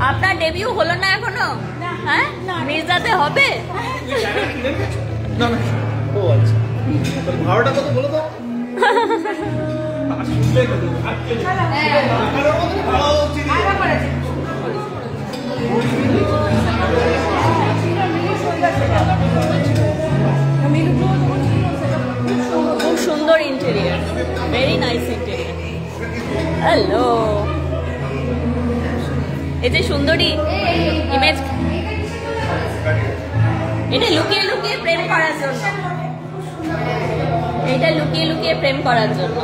আপনার ডেবিউ হলো না এখনো? হ্যাঁ, মির্জাতে হবে। ভাড়াটা কত বলো তো? খুব সুন্দর interior, very nice interior. Hello, এই যে সুন্দরী ইমেজ, এটা লুকিয়ে লুকিয়ে প্রেম করার জন্য, এটা লুকিয়ে লুকিয়ে প্রেম করার জন্য।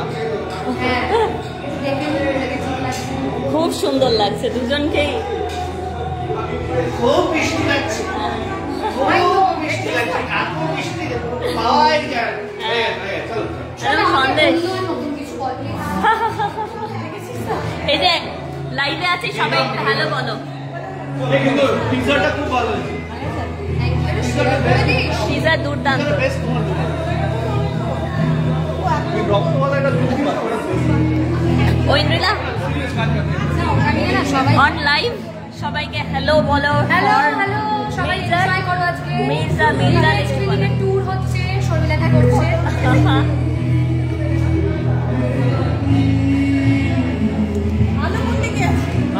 খুব সুন্দর লাগছে দুজনকেই, খুব মিষ্টি লাগছে, সন্দেশ। এই যে লাইভে আছে, সবাই একটু হ্যালো বলো। পিজা দুর্দান্ত। ঐন্দ্রিলা অন লাইভ, সবাইকে হ্যালো বলো। হ্যালো হ্যালো, সবাই এনজয় করো। আজকে মির্জা ট্যুর হচ্ছে, শর্মিলা করছে।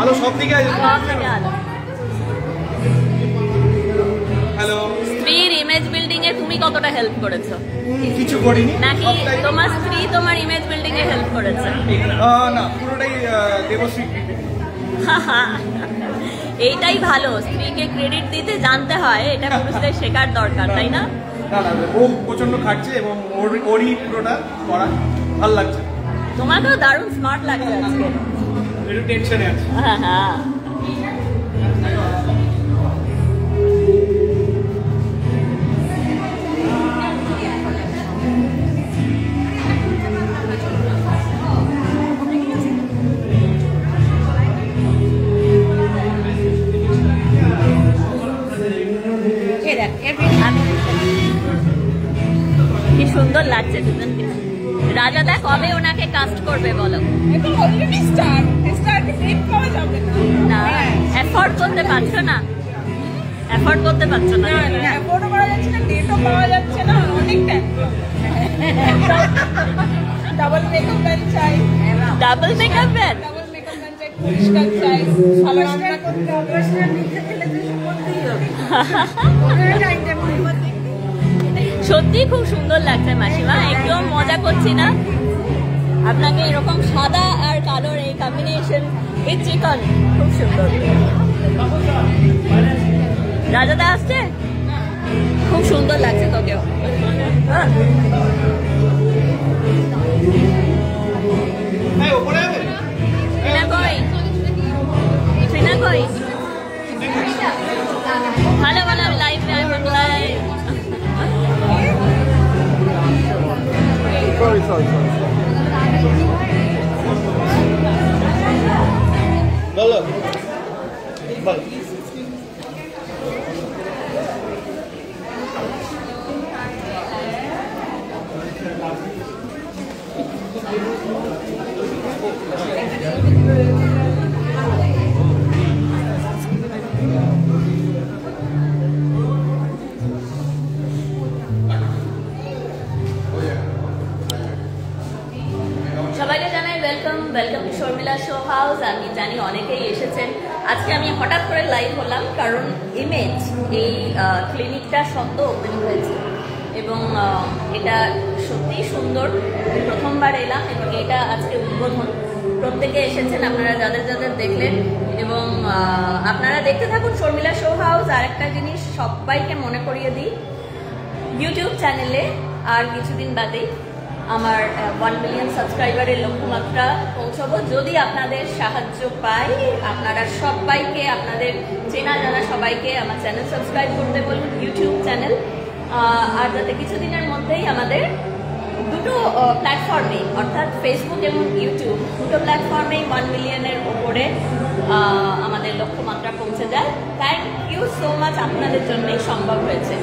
আলো সব দিকে আছে, আলো। হ্যালো। স্ত্রীর ইমেজ বিল্ডিং এ তুমি কতটা হেল্প করেছো? কিছু করিনি, নাকি তোমার স্ত্রী তোমার ইমেজ বিল্ডিং এ হেল্প করেছে? না, পুরোটাই দেবশ্রী। এইটাই ভালো, স্ত্রীকে ক্রেডিট দিতে জানতে হয়, এটা পুরুষদের শেখার দরকার, তাই না? না না, ও প্রচন্ড খাটছে এবং ওরই পুরোটা করা ভাল লাগছে। তোমাকেও দারুণ স্মার্ট লাগছে আজকে। একটু টেনশনে আছে। হ্যাঁ হ্যাঁ, কি সুন্দর লাগছে দুজনকে। রাজাদা কবে ওনাকে কাস্ট করবে বলো? না, এফোর্ড করতে পারছো না, এফোর্ড করতে পারছো না। ডাবল মেকআপ ম্যান চাই, ডাবল মেকআপ ম্যান, পরিষ্কার চাই, সবার সাথে করতে হবে। সত্যি খুব সুন্দর লাগছে মাসিমা, একদম মজা করছি না। আপনাকে এরকম সাদা আর কালোর এই কম্বিনেশন উইথ চিকন খুব সুন্দর। রাজাদা আসছে, খুব সুন্দর লাগছে তোকেও। ট্রিনা কই? ভালো ভালো, আমি লাইভ লাইভ। সরি বলো। সবাইকে জানাই welcome to Sharmila show house. আমি জানি অনেকেই এসেছেন। আজকে আমি হঠাৎ করে লাইভ হলাম কারণ ইমেজ এই ক্লিনিকটা সদ্য ওপেন হয়েছে এবং এটা সত্যিই সুন্দর। প্রথমবার এলাম এবং এটা আজকে উদ্বোধন। প্রত্যেকে এসেছেন আপনারা যাদের যাদের দেখলেন এবং আপনারা দেখতে থাকুন শর্মিলা শো হাউস। আরেকটা জিনিস সবাইকে মনে করিয়ে দিই, ইউটিউব চ্যানেলে আর কিছুদিন বাদেই আমার 1 মিলিয়ন সাবস্ক্রাইবারের লক্ষ্যমাত্রা পৌঁছাবো। যদি আপনাদের সাহায্য পাই, আপনারা সবাইকে, আপনাদের চেনা জানা সবাইকে আমার চ্যানেল সাবস্ক্রাইব করতে বলুন, ইউটিউব চ্যানেল। আর যাতে কিছুদিনের মধ্যেই আমাদের দুটো প্ল্যাটফর্মে, অর্থাৎ ফেসবুক এবং ইউটিউব, দুটো প্ল্যাটফর্মেই 1 মিলিয়নের উপরে আমাদের লক্ষ্যমাত্রা পৌঁছে যায়। থ্যাংক ইউ সো মাচ, আপনাদের জন্যই সম্ভব হয়েছে।